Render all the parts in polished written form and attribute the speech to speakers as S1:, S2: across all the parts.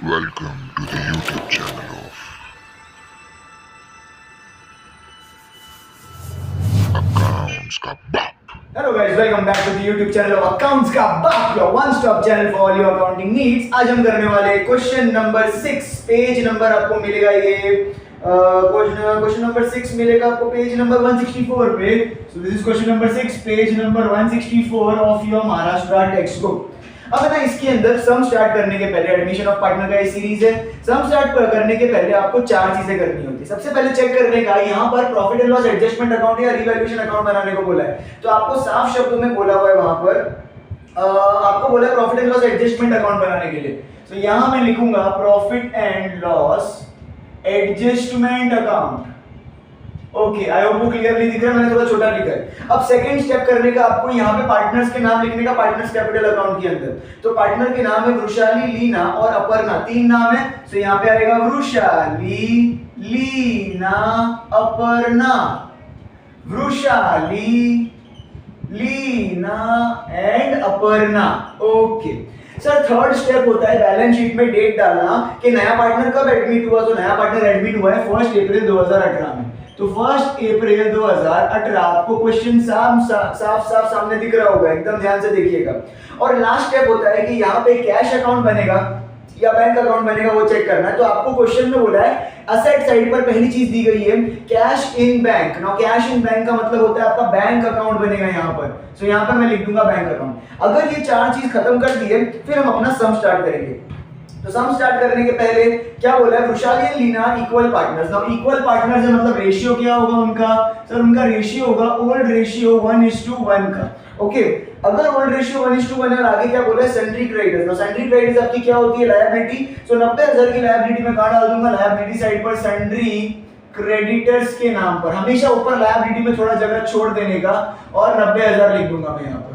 S1: Welcome to the YouTube channel of Accounts का बाप।
S2: Hello guys, welcome back to the YouTube channel of Accounts का बाप, your one-stop channel for all your accounting needs। आज हम करने वाले question number 6, page number आपको मिलेगा ये क्वेश्चन नंबर 6 मिलेगा आपको पेज नंबर 164 पे। So this is question number 6, page number 164 of your Maharashtra text book. अब है ना इसके अंदर सम स्टार्ट करने के पहले एडमिशन ऑफ पार्टनर का ये सीरीज है। सम स्टार्ट करने के पहले आपको चार चीजें करनी होती है। सबसे पहले चेक करने का यहाँ पर profit and loss adjustment account या रिवैल्यूएशन अकाउंट बनाने को बोला है। तो आपको साफ शब्दों में बोला हुआ है वहां पर आपको बोला है profit and loss adjustment account बनाने के लिए। तो यहाँ मैं लिखूंगा profit and loss adjustment account. Okay, I hope वो क्लियरली दिख रहा है, मैंने थोड़ा छोटा लिखा है। अब सेकंड स्टेप करने का आपको यहाँ पे पार्टनर्स के नाम लिखने का पार्टनर्स कैपिटल अकाउंट के अंदर। तो पार्टनर के नाम है वृषाली, लीना और अपर्णा, तीन नाम है। तो यहाँ पे आएगा Vrushali, Leena, Aparna. Vrushali, Leena and Aparna. Okay sir, third step होता है बैलेंस शीट में डेट डालना कि नया पार्टनर कब एडमिट हुआ। तो नया पार्टनर एडमिट हुआ है 1 अप्रैल 2018 में। तो 1 अप्रैल 2018 आपको क्वेश्चन साफ सामने दिख रहा होगा, एकदम ध्यान से देखिएगा। और लास्ट स्टेप होता है कि यहाँ पे कैश अकाउंट बनेगा या बैंक अकाउंट बनेगा, वो चेक करना है। तो आपको क्वेश्चन में बोला है असेट साइड पर पहली चीज दी गई है cash in bank. Now cash in bank का मतलब होता है आपका बैंक अकाउंट बनेगा यहाँ पर। सो यहाँ पर मैं लिख दूंगा बैंक अकाउंट। अगर ये चार चीज खत्म कर दिए फिर हम अपना सम स्टार्ट करेंगे। तो सम स्टार्ट करने के पहले क्या बोला है, Vrushali and Leena equal partners. Now equal partners है मतलब रेशियो क्या होगा उनका, सर उनका रेशियो होगा ओल्ड रेशियो 1:1 का। ओके, अगर ओल्ड रेशियो 1:1 है और आगे क्या बोला है sundry creditors. Now sundry creditors आपकी क्या होती है, लायबिलिटी। सो 90,000 की लायबिलिटी में कहां डाल दूंगा, लायबिलिटी साइड पर सन्ड्री क्रेडिटर्स के नाम पर। हमेशा ऊपर लायबिलिटी में थोड़ा जगह छोड़ देने का और 90,000 लिख दूंगा मैं यहाँ पर।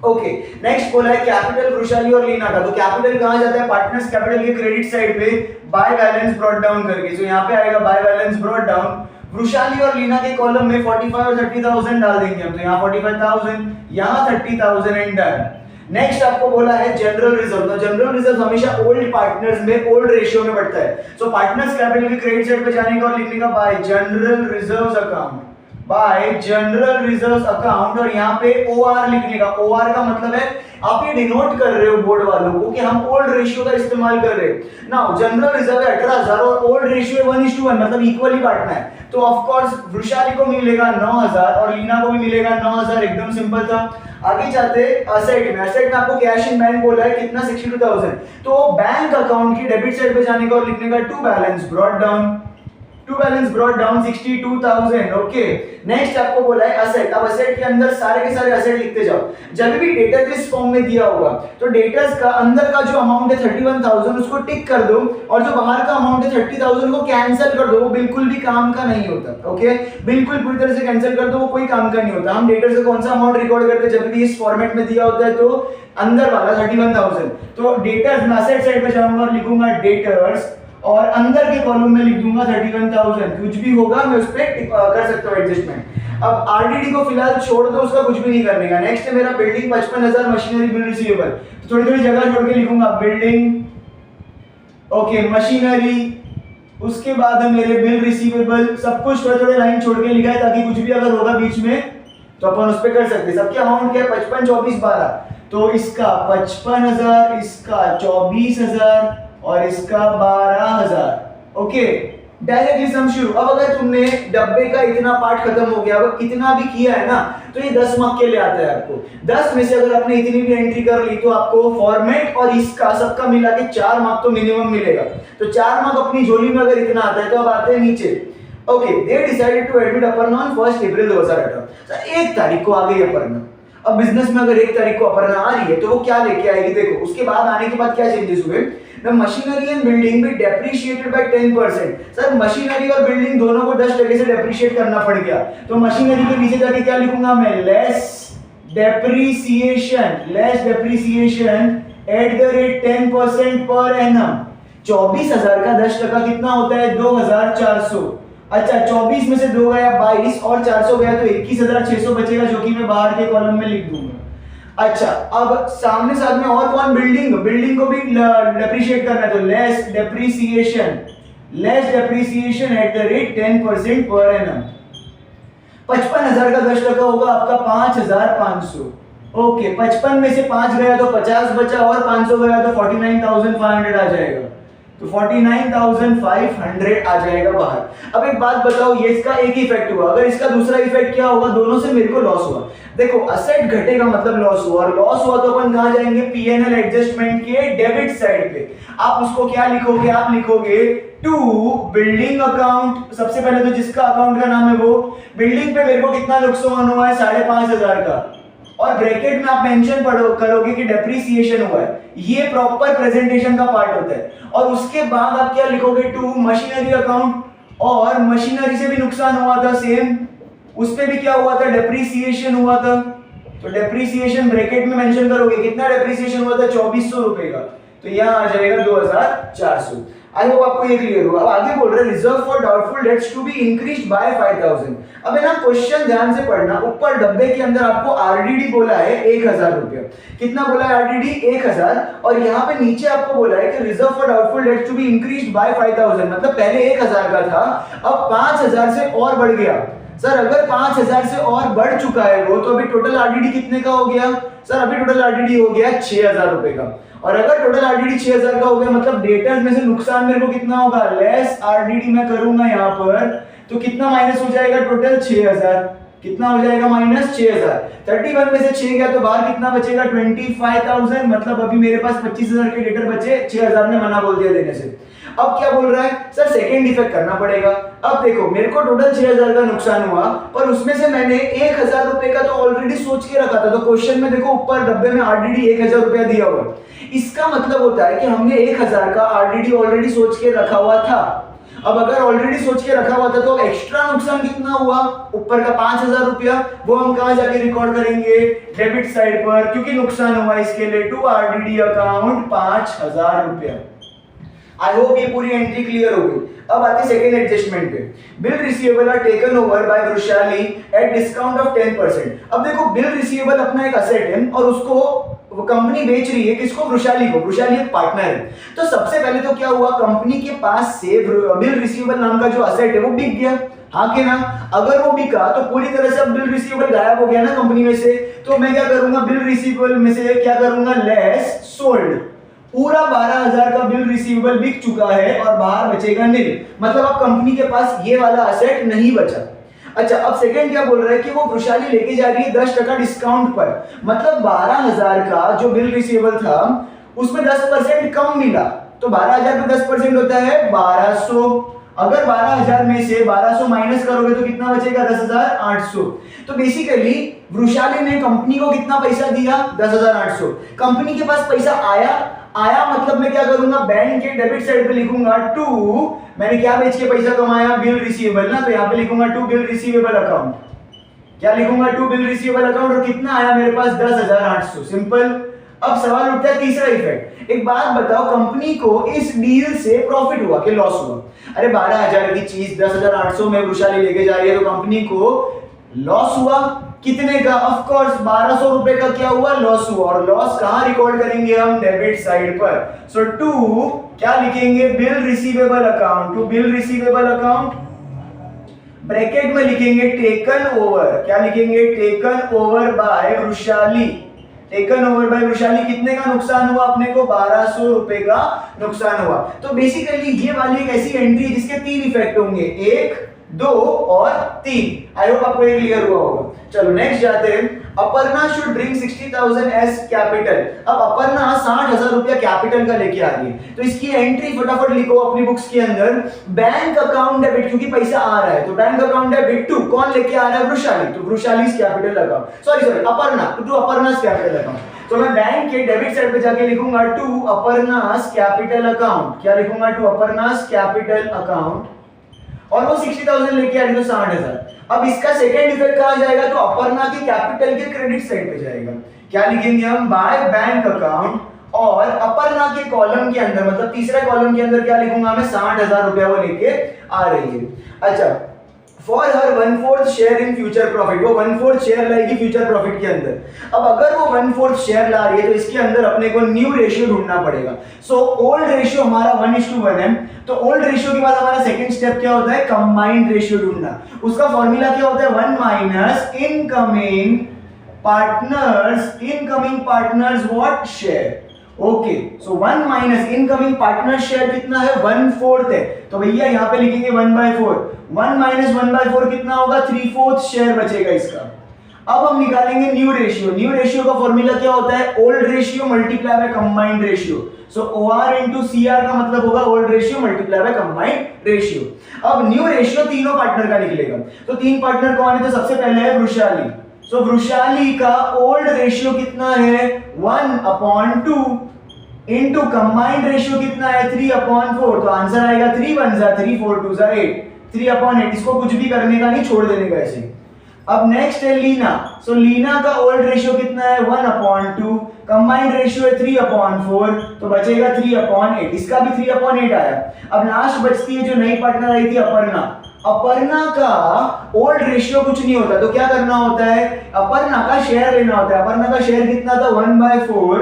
S2: ओके, नेक्स्ट बोला है कैपिटल वृषाली और लीना का। तो कैपिटल कहां जाता है, पार्टनर्स कैपिटल के क्रेडिट साइड पे बाय बैलेंस ब्रॉट डाउन करके। सो यहाँ पे आएगा by balance brought down. Vrishali और लीना के कॉलम में 45 और 30,000 डाल देंगे हम। तो यहाँ 45,000, यहाँ 30,000 एंड डन। नेक्स्ट आपको बोला है जनरल रिजर्व। तो जनरल रिजर्व हमेशा ओल्ड पार्टनर्स में ओल्ड रेशियो में बढ़ता है। सो पार्टनर्स कैपिटल के क्रेडिट साइड पे जाने का और लिखने का bye general reserves account, bye general reserves account. और यहाँ पे ओआर लिखने का। ओआर का मतलब है आप ये डिनोट कर रहे हो बोर्ड वालों को कि हम ओल्ड रेशियो का इस्तेमाल कर रहे हैं। नाउ जनरल रिजर्व है 18,000 और ओल्ड रेशियो 1:1 मतलब इक्वली बांटना है। तो ऑफ कोर्स वृषाली को मिलेगा 9,000 और लीना को भी मिलेगा 9,000, एकदम सिंपल था। आगे जाते असेट में। असेट में आपको कैश इन बैंक बोला है कितना, 62,000। तो बैंक अकाउंट की डेबिट साइड पे जाने का और लिखने का to balance brought down, to balance brought down 62,000। Okay, next आपको बोला है असेट। अब असेट के अंदर सारे के सारे असेट लिखते जाओ। जब भी डेटा इस फॉर्म में दिया होगा तो डेटर्स का अंदर का जो अमाउंट है 31,000 उसको टिक कर दो और जो बाहर का अमाउंट है 30,000 को कैंसिल कर दो। वो बिल्कुल भी काम का नहीं होता। ओके, बिल्कुल पूरी तरह से कैंसिल कर दो, वो कोई काम का नहीं होता। हम डेटर से कौन सा अमाउंट रिकॉर्ड करते हैं, जब भी इस फॉर्मेट में दिया होता है तो अंदर वाला 31,000। तो डेटर्स में असेट साइड पे जाऊंगा और लिखूंगा डेटर्स और अंदर के कॉलम में लिख दूंगा 31,000। कुछ भी होगा मैं उस पे कर सकता हूँ एडजस्टमेंट। अब आरडीडी को फिलहाल छोड़ दो, उसका कुछ भी नहीं करने का। नेक्स्ट है मेरा बिल्डिंग 55,000, मशीनरी बिल रिसीवेबल। तो थोड़ी थोड़ी जगह छोड़ के लिखूंगा बिल्डिंग, ओके, मशीनरी। उसके बाद है मेरे बिल रिसीवेबल। सब कुछ थोड़े थोड़े लाइन छोड़ के लिखा है ताकि कुछ भी अगर होगा बीच में तो अपन उस पे कर सकते हैं। सबके अमाउंट क्या है, 55, 24, 12। तो इसका 55,000, इसका 24,000 और इसका 12,000। ओके, डायरेक्टली सम शुरू। अब अगर तुमने डब्बे का इतना पार्ट खत्म हो गया, अगर इतना भी किया है ना तो ये 10 मार्क के लिए आता है आपको। 10 में से अगर आपने इतनी भी एंट्री कर ली तो आपको फॉर्मेट और इसका सबका मिला के 4 मार्क तो मिनिमम मिलेगा। तो 4 मार्क अपनी झोली में अगर इतना आता है तो अब आते हैं नीचे। Okay, they decided to admit Aparna on 1 April 2018। 1 तारीख को आ गई अपर्णा। अब बिजनेस में अगर 1 तारीख को अपर्णा आ रही है तो वो क्या लेके आएगी, देखो उसके बाद आने के बाद क्या चेंजेस हुए। The machinery and building be depreciated by 10%। Sir machinery और बिल्डिंग दोनों को 10% से डेप्रिशिएट करना पड़ गया। तो मशीनरी के नीचे जाके क्या लिखूंगा मैं, less depreciation, less depreciation at the rate 10% per annum. 24,000 का 10% कितना होता है, 2,400। अच्छा, 24 में से 2 गया 22 और 400 गया तो 21,600 बचेगा, जो कि मैं बाहर के कॉलम में लिख दूंगा। अच्छा, अब सामने साथ में और कौन, बिल्डिंग को भी डेप्रिशिएट करना है, तो less depreciation at the rate 10% per annum. 55,000 का 10% होगा आपका 5,500। ओके, 55 में से 5 गया तो 50 बचा, और 500 गया तो 49,500 आ जाएगा, तो 49,500 आ जाएगा बाहर। अब एक बात बताओ, ये इसका एक इफेक्ट हुआ, अगर इसका दूसरा इफेक्ट क्या होगा, दोनों से मेरे को लॉस हुआ। देखो, असेट घटेगा मतलब लॉस हुआ, और लॉस हुआ तो अपन कहां जाएंगे, पीएनएल एडजस्टमेंट के डेबिट साइड पे। आप उसको क्या लिखोगे, आप लिखोगे टू बिल्डिंग अकाउंट। सबसे पहले तो जिसका अकाउंट का नाम है वो, बिल्डिंग पे मेरे को कितना नुकसान हुआ है, 5,500 का, और ब्रैकेट में आप मेंशन करोगे कि डेप्रिसिएशन हुआ है। ये प्रॉपर प्रेजेंटेशन का पार्ट होता है। और उसके बाद आप क्या लिखोगे, टू मशीनरी अकाउंट, और मशीनरी से भी नुकसान हुआ था सेम, उस पे भी क्या हुआ था, डेप्रिसिएशन हुआ था, तो डेप्रिसिएशन ब्रैकेट में मेंशन करोगे, कितना डेप्रिसिएशन हुआ था, 2400 रुपए का, तो यहां आ जाएगा 2,400। आई होप आपको ये क्लियर हुआ। अब आगे बोल रहे हैं reserve for doubtful debts to be increased by 5,000। अब है ना, क्वेश्चन ध्यान से पढ़ना, ऊपर डब्बे के अंदर आपको आरडीडी बोला है 1,000 रुपया, कितना बोला है आरडीडी 1,000, और यहाँ पे नीचे आपको बोला है कि reserve for doubtful debts to be increased by 5,000, मतलब पहले 1,000 का था, अब 5,000 से और बढ़ गया। सर अगर 5,000 से और बढ़ चुका है वो, तो अभी टोटल आरडीडी कितने का हो गया, सर अभी टोटल आरडीडी हो गया 6,000 रुपए का, और अगर टोटल आरडीडी 6,000 का हो गया, मतलब डेटर्स में से नुकसान मेरे को कितना होगा, लेस आरडीडी मैं करूंगा यहाँ पर, तो कितना माइनस हो जाएगा, टोटल 6,000, कितना हो जाएगा, माइनस 6,000। 31 में से 6 गया तो बाहर कितना बचेगा, 25,000, मतलब अभी मेरे पास 25,000 के डेटर बचे, 6,000 ने मना बोल दिया देने से। अब क्या बोल रहा है, सर सेकंड इफेक्ट करना पड़ेगा। अब देखो, मेरे को टोटल 6,000 का नुकसान हुआ, पर उसमें से मैंने 1,000 रुपए का तो ऑलरेडी सोच के रखा था, तो क्वेश्चन में देखो ऊपर डब्बे में आरडीडी 1,000 रुपया दिया हुआ है। इसका मतलब होता है कि हमने 1,000 का आरडीडी ऑलरेडी सोच के रखा हुआ था। अब अगर ऑलरेडी सोच के रखा हुआ था, तो एक्स्ट्रा नुकसान कितना हुआ, ऊपर का 5,000 रुपया, वो हम कहां जाके रिकॉर्ड करेंगे, डेबिट साइड पर, क्योंकि नुकसान हुआ इसके लिए टू आरडीडी अकाउंट 5,000 रुपया। आई होप ये पूरी एंट्री क्लियर हो गई। अब आते सेकंड एडजस्टमेंट पे, bill receivable are taken over by Vrushali at discount of 10%। अब देखो, बिल रिसीवेबल अपना एक असेट है, और उसको वो कंपनी बेच रही है, किसको, वृषाली को, वृषाली एक पार्टनर है। तो सबसे पहले तो क्या हुआ, कंपनी के पास से बिल रिसीवेबल नाम का जो असेट है वो बिक गया, हाँ के ना। अगर वो बिका तो पूरी तरह से अब बिल रिसीवेबल गायब हो गया ना कंपनी में से, तो मैं क्या करूंगा, बिल रिसीवेबल में से क्या करूंगा, लेस सोल्ड। पूरा 12,000 का बिल रिसीवेबल बिक चुका है और बाहर बचेगा नील, मतलब अब कंपनी के पास ये वाला असेट नहीं बचा। अच्छा, अब सेकंड क्या बोल रहा है कि वो वृषाली लेके जा रही है 10% डिस्काउंट पर, मतलब 12,000 का जो बिल रिसीवेबल था उसमें 10% कम मिला, तो 12,000 पे 10% होता है 1,200। अगर 12,000 में से 1,200 माइनस करोगे तो कितना बचेगा, 10,800। तो बेसिकली वृषाली ने कंपनी को कितना पैसा दिया, 10,800। कंपनी के पास पैसा आया मतलब मैं क्या करूंगा, बैंक के डेबिट साइड पे लिखूंगा टू, मैंने क्या बेच के पैसा कमाया, बिल रिसीवेबल ना, तो यहाँ पे लिखूंगा टू बिल रिसीवेबल अकाउंट, क्या लिखूंगा, टू बिल रिसीवेबल अकाउंट, और कितना आया मेरे पास, 10,800, सिंपल। अब सवाल उठता है तीसरा इफेक्ट, एक बात बताओ, कंपनी को इस डील से प्रॉफिट हुआ कि लॉस हुआ? अरे 12,000 की चीज 10,800 में वृषाली लेके जा रही है, तो कंपनी को लॉस हुआ, कितने का, ऑफ कोर्स 1,200 रुपए का क्या हुआ, लॉस हुआ, और लॉस कहां रिकॉर्ड करेंगे हम, डेबिट साइड पर। सो टू क्या लिखेंगे, bill receivable account, to bill receivable account, bracket में लिखेंगे टेकन ओवर, क्या लिखेंगे, taken over by Vrushali, taken over by Vrushali. कितने का नुकसान हुआ अपने को, 1,200 रुपए का नुकसान हुआ। तो बेसिकली ये वाली एक ऐसी एंट्री है जिसके 3 इफेक्ट होंगे, 1, 2 और 3। आई होप आपको ये क्लियर हुआ होगा। चलो नेक्स्ट जाते हैं, Aparna should bring 60,000 as capital. अब अपर्णा 60,000 रुपया कैपिटल का लेके आ रही है, तो इसकी एंट्री फटाफट लिखो अपनी बुक्स के अंदर, बैंक अकाउंट डेबिट, क्योंकि पैसा आ रहा है तो बैंक अकाउंट डेबिट टू, कौन लेके आ रहा है, वृषाली, तो Vrishali's capital account, sorry Aparna, to Aparna's capital account. तो मैं बैंक के डेबिट साइड पे जाके लिखूंगा टू अपर्णा's कैपिटल अकाउंट, क्या लिखूंगा, टू अपर्णा's कैपिटल अकाउंट, और वो 60,000 लेके आ रही है, तो 60,000। अब इसका सेकंड इफेक्ट कहां जाएगा, तो अपर्णा की कैपिटल के क्रेडिट साइड पे जाएगा, क्या लिखेंगे हम, बाय बैंक अकाउंट, और अपर्णा के कॉलम के अंदर, मतलब तीसरे कॉलम के अंदर क्या लिखूंगा मैं, 60,000 रुपया वो लेके आ रही है। अच्छा, for her 1/4 share in future profit, वो 1/4 शेयर लाएगी फ्यूचर प्रॉफिट के अंदर। अब अगर वो 1/4 शेयर ला रही है तो इसके अंदर अपने को न्यू रेशियो ढूंढना पड़ेगा। सो ओल्ड रेशियो हमारा 1:1 है, तो ओल्ड रेशियो के बाद हमारा सेकंड स्टेप क्या होता है, कंबाइंड रेशियो ढूंढना। उसका फॉर्मूला क्या होता है, 1 minus incoming partners what share. Okay, so 1 minus incoming partner share कितना है, 1/4 है, तो भैया यहाँ पे लिखेंगे 1/4। 1 माइनस 1/4 कितना होगा, 3/4 शेयर बचेगा इसका। अब हम निकालेंगे न्यू रेशियो। न्यू रेशियो का फॉर्मूला क्या होता है, old ratio multiply by combined ratio. So OR into CR का मतलब होगा old ratio multiply by combined ratio. अब न्यू रेशियो तीनों पार्टनर का निकलेगा, तो तीन पार्टनर कौन है, तो सबसे पहले है वृषाली। सो वृषाली का ओल्ड रेशियो कितना है, 1/2 इनटू कंबाइंड रेशियो कितना है, 3/4। तो आंसर आएगा 3 1 3 4 2 8, 3/8। इसको कुछ भी करने का नहीं, छोड़ देने का ऐसे। अब नेक्स्ट है लीना। सो लीना का ओल्ड रेशियो कितना है, 1/2, कंबाइंड रेशियो है 3/4, तो बचेगा 3/8। इसका भी 3/8 आया। अब लास्ट बचती है जो नई पार्टनर आई थी, अपर्णा। अपर्णा का ओल्ड रेशियो कुछ नहीं होता, तो क्या करना होता है, अपर्णा का शेयर लेना होता है। अपर्णा का शेयर कितना था, 1/4,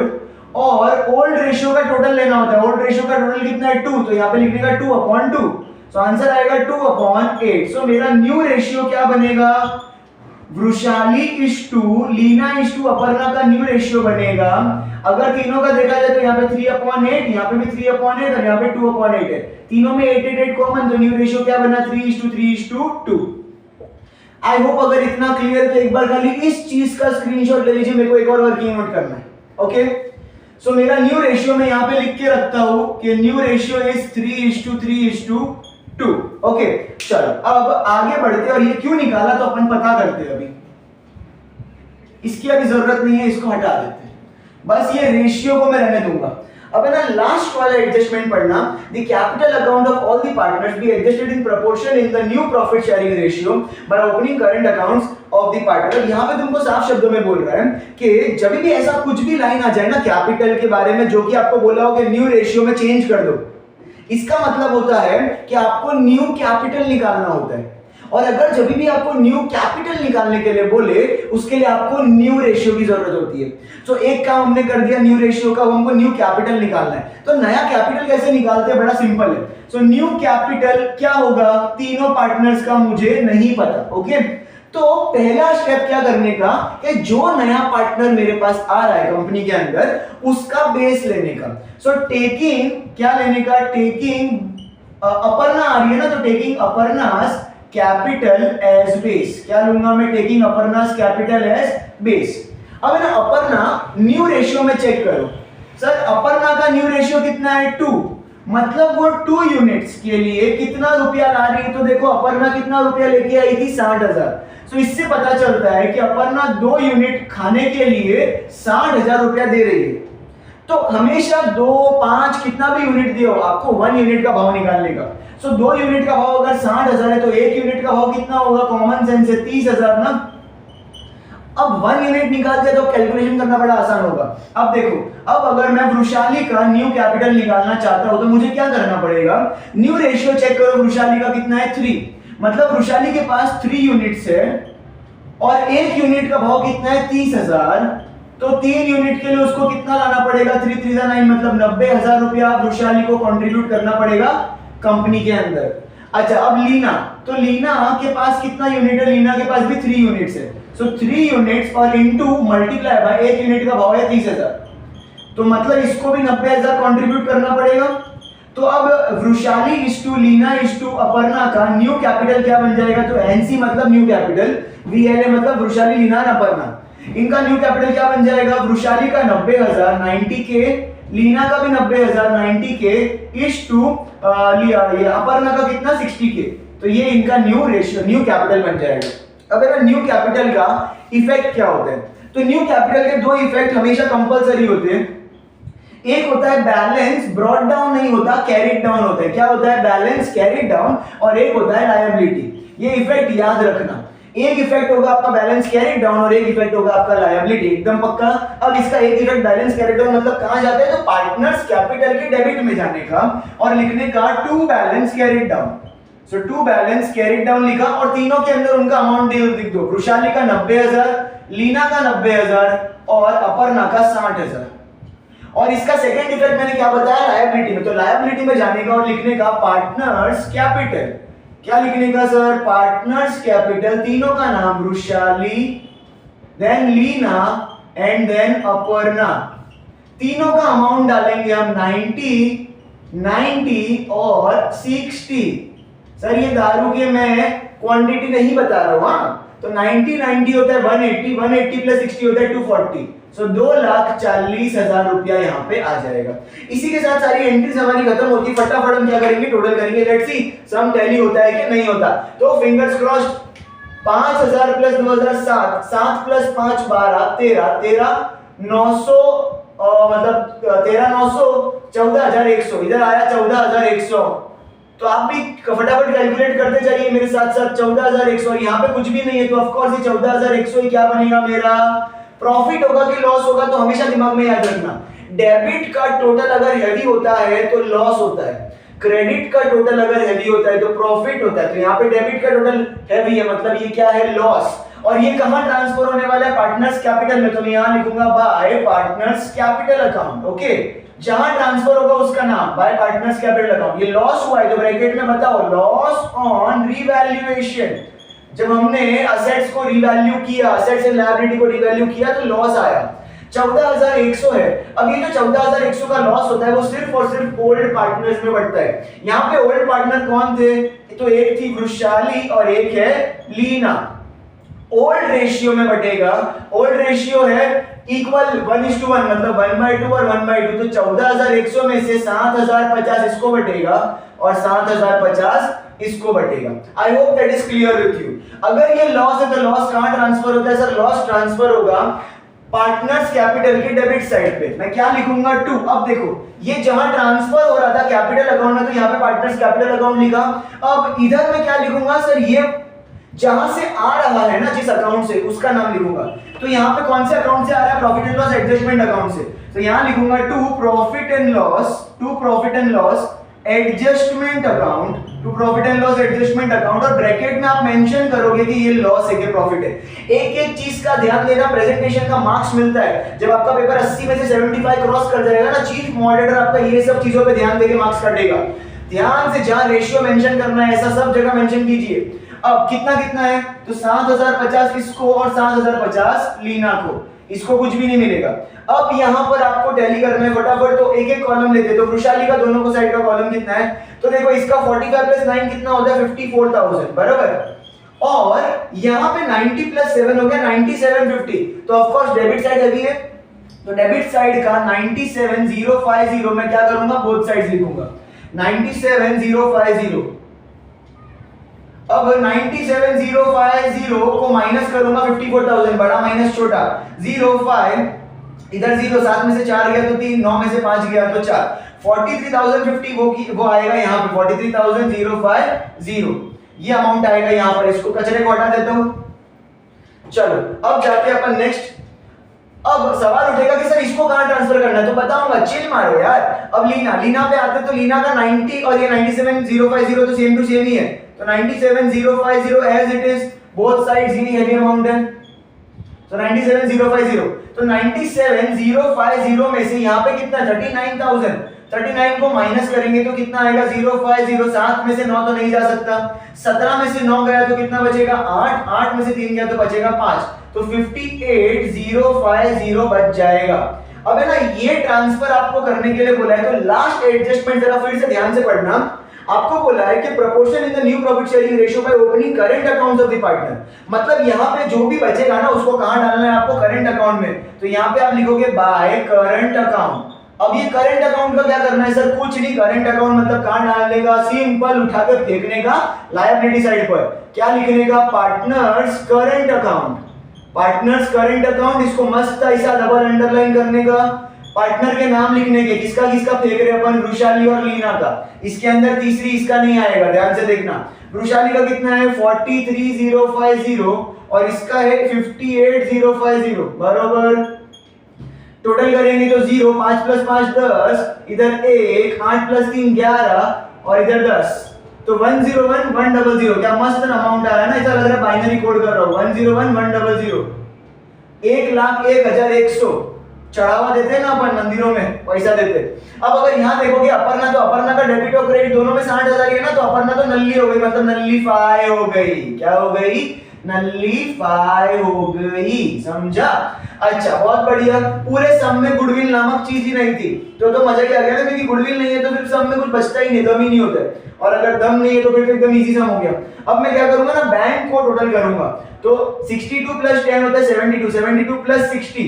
S2: और ओल्ड रेशियो का टोटल लेना होता है। ओल्ड रेशियो का टोटल कितना है, 2, तो यहाँ पे लिखने का 2/2। सो आंसर आएगा 2/8। सो मेरा न्यू रेशियो क्या बनेगा, वृषाली इष्टू लीना इष्टू अपर्णा का न्यू रेशियो बनेगा। अगर तीनों का देखा जाए तो यहाँ पे 3/8, यहाँ पे भी 3/8 और यहाँ पे 2/8 है। तीनों में 8 कॉमन, तो न्यू रेशियो क्या बना, 3:3:2। आई होप अगर इतना क्लियर, तो एक बार खाली इस चीज का स्क्रीनशॉट ले लीजिए, मेरे को एक और वर्किंग नोट करना है। ओके, सो मेरा न्यू रेशियो में यहाँ पे लिख के रखता हूं कि न्यू रेशियो इज 3:3:2। ओके, चलो अब आगे बढ़ते, और ये क्यों निकाला तो अपन पता करते हैं। अभी इसकी अभी जरूरत नहीं है, इसको हटा देते हैं, बस ये रेशियो को मैं रहने दूंगा। अब है ना लास्ट वाला एडजस्टमेंट पढ़ना, the capital account of all the partners be adjusted in proportion in the new profit sharing ratio by opening current accounts of the partner. यहाँ पे तुमको साफ शब्दों में बोल रहा है कि जब भी ऐसा कुछ भी लाइन आ जाए ना कैपिटल के बारे में, जो कि आपको बोला हो कि न्यू रेशियो में चेंज कर दो, इसका मतलब होता है कि आपको न्यू कैपिटल निकालना होता है। और अगर जब भी आपको न्यू कैपिटल निकालने के लिए बोले, उसके लिए आपको न्यू रेशियो की जरूरत होती है। तो एक काम हमने कर दिया न्यू रेशियो का, हमको न्यू कैपिटल निकालना है। तो नया कैपिटल कैसे निकालते हैं, बड़ा सिंपल है। सो न्यू कैपिटल क्या होगा, तीनों पार्टनर्स का मुझे नहीं पता। ओके, तो पहला स्टेप क्या करने का, कि जो नया पार्टनर मेरे पास आ रहा है कंपनी के अंदर, उसका बेस लेने का। सो टेकिंग क्या लेने का, टेकिंग अपर्णा आ रही है ना, तो taking Aparna's capital as base. क्या लूंगा मैं, taking Aparna's capital as base. अब है ना अपर्णा न्यू रेशियो में चेक करो। सर अपर्णा का न्यू रेशियो कितना है, 2, मतलब वो 2 यूनिट्स के लिए कितना रुपया ला रही है। तो देखो अपर्णा कितना रुपया लेके आई थी, 60,000। तो इससे पता चलता है कि अपर्णा 2 यूनिट खाने के लिए 60,000 रुपया दे रही है। तो हमेशा 2, 5 कितना भी यूनिट दियो, आपको 1 यूनिट का भाव निकालने का। सो 2 यूनिट का भाव अगर 60,000 है, तो 1 यूनिट का भाव कितना होगा, कॉमन सेंस है 30,000 ना। अब 1 यूनिट निकाल दिया तो कैलकुलेशन करना बड़ा आसान होगा। अब देखो, अब अगर मैं वृषाली का न्यू कैपिटल निकालना चाहता हूं, तो मुझे क्या करना पड़ेगा, न्यू रेशियो चेक करो, वृषाली का कितना है, 3, मतलब वृषाली के पास 3 यूनिट्स है, और 1 यूनिट का भाव कितना है, 30,000। तो 3 यूनिट के लिए उसको कितना लाना पड़ेगा, 3 3 9, मतलब 90,000 रुपया वृषाली को कंट्रीब्यूट करना पड़ेगा कंपनी के अंदर। अच्छा, अब लीना, तो लीना के पास कितना यूनिट है, लीना के पास भी 3 यूनिट्स है। सो 3 यूनिट्स और इनटू मल्टीप्लाई बाय 1 यूनिट का भाव है 30,000, तो मतलब इसको भी 90,000 कंट्रीब्यूट करना पड़ेगा। तो अब वृषाली इष्टू लीना इष्टू अपर्णा का न्यू कैपिटल क्या बन जाएगा, तो एनसी मतलब न्यू कैपिटल, वीएलए मतलब वृषाली लीना अपर्णा, इनका न्यू कैपिटल क्या बन जाएगा, वृषाली का 90,000 90K, लीना का भी 90,000 90K इष्टू ये अपर्णा का कितना 60K। तो ये इनका न्यू रेशियो न्यू कैपिटल बन जाएगा। अब है न्यू कैपिटल का इफेक्ट क्या होता है, तो न्यू कैपिटल के 2 इफेक्ट हमेशा कंपलसरी होते हैं। एक होता है बैलेंस ब्रॉट डाउन नहीं होता, कैरिड डाउन होता है। क्या होता है, बैलेंस कैरिड डाउन, और एक होता है लायबिलिटी। ये इफेक्ट याद रखना, एक इफेक्ट होगा आपका बैलेंस कैरिड डाउन और एक इफेक्ट होगा आपका लायबिलिटी, एकदम पक्का। अब इसका एक इफेक्ट बैलेंस कैरिड डाउन मतलब कहां जाता है, तो पार्टनर्स कैपिटल के डेबिट में जाने का और लिखने का to balance carried down. So to balance carried down लिखा और तीनों के अंदर उनका अमाउंट लिख दो। वृषाली का 90,000, लीना का 90,000 और अपर्णा का 60,000। और इसका सेकंड इफेक्ट मैंने क्या बताया, लायबिलिटी में। तो लायबिलिटी में जाने का और लिखने का पार्टनर्स कैपिटल। क्या लिखने का सर, पार्टनर्स कैपिटल, तीनों का नाम Vrushali, then Leena and then Aparna. तीनों का अमाउंट डालेंगे हम 90 और 60। सर ये दारू के मैं क्वांटिटी नहीं बता रहा हूं, हाँ। तो 90 होता है 180 प्लस 60 होता है 240। सो 2,40,000 रुपया यहाँ पे आ जाएगा। इसी के साथ सारी एंट्रीज हमारी खत्म होती है। फटाफट हम क्या करेंगे, टोटल करेंगे। लेट्स सी सम टैली होता है कि नहीं होता। तो फिंगर्स क्रॉस्ड। 5,000 प्लस 2,007, 7 प्लस 5 12, 13 900 मतलब 13 900 14,100। इधर आया 14,100। तो आप भी फटाफट कैलकुलेट करते जाइए मेरे साथ साथ। 14,100 और यहाँ पे कुछ भी नहीं है, तो ऑफ कोर्स ये 14,100 ही क्या बनेगा मेरा, प्रॉफिट होगा कि लॉस होगा। तो हमेशा दिमाग में याद रखना, डेबिट का टोटल अगर हैवी होता है तो लॉस होता है, क्रेडिट का टोटल अगर हैवी होता है तो प्रॉफिट होता है। तो यहाँ पे डेबिट का टोटल हैवी है, मतलब ये क्या है, लॉस। और ये कहां ट्रांसफर होने वाला है, पार्टनर्स कैपिटल में। तो मैं यहां लिखूंगा bye partners capital account. Okay, जहां ट्रांसफर होगा उसका नाम बाय पार्टनर्स कैपिटल अकाउंट। ये लॉस हुआ है तो ब्रैकेट में बताओ, लॉस ऑन रिवैल्यूएशन। जब हमने असेट्स को रिवैल्यू किया, असेट्स एंड लायबिलिटी को रिवैल्यू किया तो लॉस आया। 14,100 है। अब ये जो 14,100 का लॉस होता है वो सिर्फ और सिर्फ ओल्ड पार्टनर्स में बढ़ता है। यहाँ पे ओल्ड पार्टनर कौन थे, तो एक थी वृषाली और एक है लीना। ओल्ड रेशियो में बटेगा, ओल्ड रेशियो है इक्वल 1:1, मतलब 1/2 और 1/2। तो 14,100 में से 7,050 इसको बटेगा और 7,050 इसको बटेगा। I hope that is clear with you. अगर ये लॉस है तो लॉस कहां ट्रांसफर होता है सर, लॉस ट्रांसफर होगा पार्टनर्स कैपिटल के डेबिट साइड पे। मैं क्या लिखूंगा, 2। अब देखो ये जहां ट्रांसफर हो रहा था कैपिटल अकाउंट में, तो यहाँ पे पार्टनर्स कैपिटल अकाउंट लिखा। अब इधर मैं क्या लिखूंगा सर, ये जहां से आ रहा है ना जिस अकाउंट से, उसका नाम लिखूंगा। तो यहाँ पे कौन से अकाउंट से आ रहा है, profit and loss adjustment account से। तो यहाँ लिखूंगा to profit and loss adjustment account, to profit and loss adjustment account. और ब्रैकेट में आप मेंशन करोगे कि ये लॉस है कि प्रॉफिट है। एक एक चीज का ध्यान देना, प्रेजेंटेशन का मार्क्स मिलता है। जब आपका पेपर 80 में से 75 क्रॉस कर जाएगा ना, चीफ मॉडरेटर आपका ये सब चीजों पे ध्यान देके मार्क्स काटेगा। ध्यान से जहां रेशियो मेंशन करना है ऐसा सब जगह मेंशन कीजिए। अब कितना कितना है, तो 7,050 इसको और 7,050 लीना को, इसको कुछ भी नहीं मिलेगा। अब यहां पर आपको टैली करना है फटाफट। तो एक एक कॉलम लेते हैं। तो वृषाली का दोनों को साइड का कॉलम कितना है, तो देखो इसका 45 प्लस 9 कितना होता है, 54,000 बराबर। और यहां पे 90 प्लस 7 हो गया 9750। तो of course debit side heavy है, तो डेबिट साइड का 97,050 मैं क्या करूंगा, बोथ साइड्स लिखूंगा 97,050। अब 97,050 को माइनस करूंगा 54,000, बड़ा माइनस छोटा, 05 इधर 0 7 में से 4 गया तो 3, 9 में से 5 गया तो 4, 43,050 वो आएगा यहाँ पे 43,050 ये अमाउंट आएगा यहाँ पर। इसको कचरे को हटा देता हूं। चलो अब जाते हैं अपन नेक्स्ट। अब सवाल उठेगा कि सर इसको कहां ट्रांसफर करना है, तो बताऊंगा, चिल मारो यार। अब लीना पे आते तो लीना का 90 और ये 97,050 तो सेम टू सेम ही है। तो 97,050 as it is, both sides ही हैवी अमाउंट है। तो 97,050, तो 97,050 में से यहाँ पे कितना 39,000, 39 को माइनस करेंगे तो कितना आएगा 050। 7 में से 9 तो नहीं जा सकता, 17 में से 9 गया तो कितना बचेगा 8, 8 में से 3 गया तो बचेगा 5, तो 58,050 बच जाएगा। अब है ना, ये ट्रांसफर आपको करने के लिए बोला है। तो लास्ट एडजस्टमेंट जरा फिर से ध्यान से पढ़ना। आपको बोला है कि proportion in the new profit sharing ratio by opening current accounts of the partner. मतलब यहाँ पे जो भी बचेगा ना उसको कहां डालना है आपको, करंट अकाउंट में। तो यहाँ पे आप लिखोगे बाय करंट अकाउंट। अब ये करंट अकाउंट का क्या करना है सर, कुछ नहीं। करंट अकाउंट मतलब कहां डालने का, सिंपल उठाकर फेंकने का लायबिलिटी साइड पर। क्या लिखने का, partners current account, partners current account. इसको मस्त ऐसा डबल अंडरलाइन करने का, पार्टनर के नाम लिखने के, किसका किसका फेंक रहे अपन, वृषाली और लीना का। इसके अंदर तीसरी इसका नहीं आएगा, ध्यान से देखना। वृषाली का कितना है 43,050 और इसका है 58,050 बराबर। टोटल करेंगे तो 0, 5 प्लस 5 10, इधर 1, 8 प्लस 3 11 और इधर 10। तो 101 100, क्या मस्त अमाउंट आया ना, ऐसा लग रहा है बाइनरी कोड कर रहा हूं। 101 100, 1,01,100 चढ़ावा देते हैं ना अपन मंदिरों में, पैसा देते। अब अगर यहाँ देखोगे अपर्णा, तो अपर्णा का डेबिट और क्रेडिट दोनों में 60,000 है ना, तो अपर्णा तो नल्ली हो गई, मतलब नल्लीफाई हो गई। क्या हो गई? नल्लीफाई हो गई, समझा? अच्छा, बहुत बढ़िया। पूरे सम में गुडविल नामक चीज ही नहीं थी, तो मजा ही आ गया ना, क्योंकि गुडविल नहीं है तो फिर सम में कुछ बचता ही नहीं, दम ही नहीं होता है। और अगर दम नहीं है तो फिर एकदम इजी सम हो गया। अब मैं क्या करूंगा ना, बैंक को टोटल करूंगा। तो 62 प्लस 10 होता है 72, 72 प्लस 60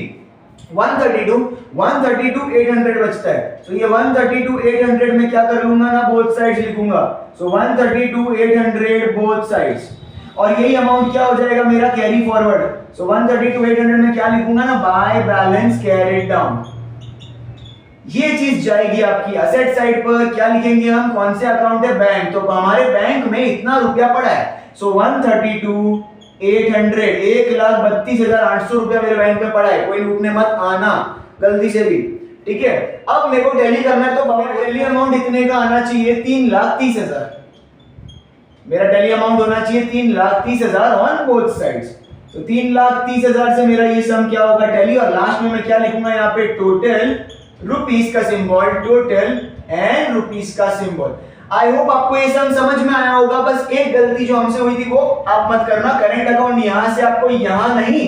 S2: 132, 132 800 बचता है। तो ये 132 800 में क्या कर लूंगा ना, बोथ साइड्स लिखूंगा। सो 132 800 बोथ साइड्स, और यही अमाउंट क्या हो जाएगा मेरा, कैरी फॉरवर्ड। सो 132 800 में क्या लिखूंगा ना, बाय बैलेंस कैरिड डाउन। ये चीज जाएगी आपकी असेट साइड पर। क्या लिखेंगे हम, कौन से अकाउंट है, बैंक। तो हमारे बैंक में इतना रुपया पड़ा है। सो 132 800, 1,32,800 रुपया मेरे बैंक में पड़ा है। कोई लूटने मत आना गलती से भी, ठीक है। अब मेरे को टैली करना है, तो टैली अमाउंट इतने का आना चाहिए, 3,30,000। मेरा टैली अमाउंट होना चाहिए 3,30,000 ऑन बोथ साइड्स। तो 3,30,000 से मेरा ये सम क्या होगा, टैली। और लास्ट में मैं क्या लिखूंगा यहाँ पे, टोटल रुपीस का सिंबल, टोटल एंड रुपीस का सिंबल। आई होप आपको ये सम समझ में आया होगा। बस एक गलती जो हमसे हुई थी वो आप मत करना। करेंट अकाउंट यहां से आपको यहां नहीं,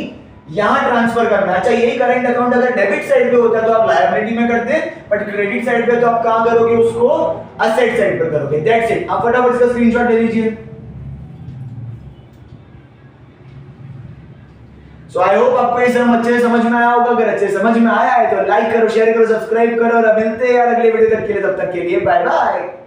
S2: यहां ट्रांसफर करना। अच्छा, यही करेंट अकाउंट अगर डेबिट साइड पे होता तो आप लायबिलिटी में करते, बट क्रेडिट साइड पे तो आप कहां करोगे उसको, असेट साइड पे करोगे। That's it. आप फटाफट इसका स्क्रीनशॉट ले लीजिए। सो आई होप आपको ये सम अच्छे से समझ में आया होगा। अगर अच्छे से समझ में आया है तो लाइक करो, शेयर करो, सब्सक्राइब करो, और अब मिलते हैं यार अगले वीडियो तक के लिए। तब तक के लिए बाय बाय।